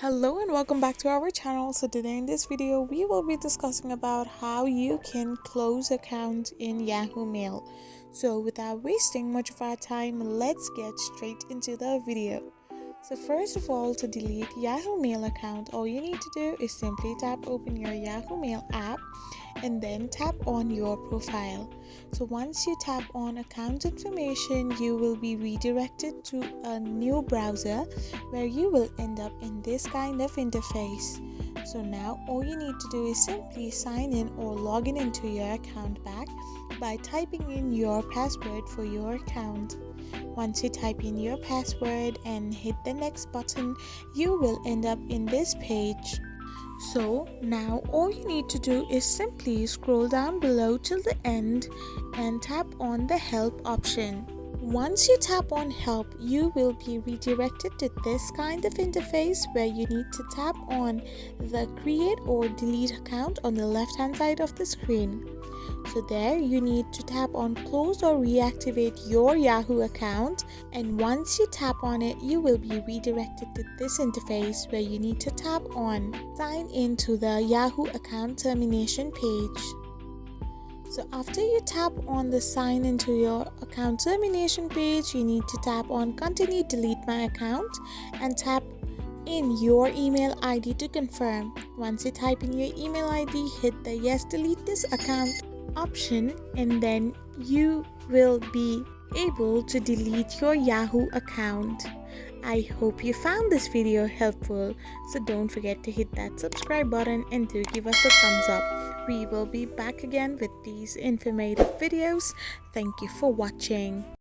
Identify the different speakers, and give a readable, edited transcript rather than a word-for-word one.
Speaker 1: Hello and welcome back to our channel. So today in this video we will be discussing about how you can close account in Yahoo Mail. So without wasting much of our time, let's get straight into the video. So first of all, to delete Yahoo Mail account, all you need to do is simply tap open your Yahoo Mail app and then tap on your profile. So once you tap on account information, you will be redirected to a new browser where you will end up in this kind of interface. So now all you need to do is simply sign in or log in into your account back by typing in your password for your account. Once you type in your password and hit the next button, you will end up in this page. So now all you need to do is simply scroll down below till the end and tap on the help option. Once you tap on help, you will be redirected to this kind of interface where you need to tap on the create or delete account on the left hand side of the screen. So there you need to tap on close or reactivate your Yahoo account, and once you tap on it, you will be redirected to this interface where you need to tap on sign in to the Yahoo account termination page. So after you tap on the sign into your account termination page, you need to tap on continue delete my account and tap in your email ID to confirm. Once you type in your email ID, hit the yes delete this account option and then you will be able to delete your Yahoo account. I hope you found this video helpful, so don't forget to hit that subscribe button and do give us a thumbs up. We will be back again with these informative videos. Thank you for watching.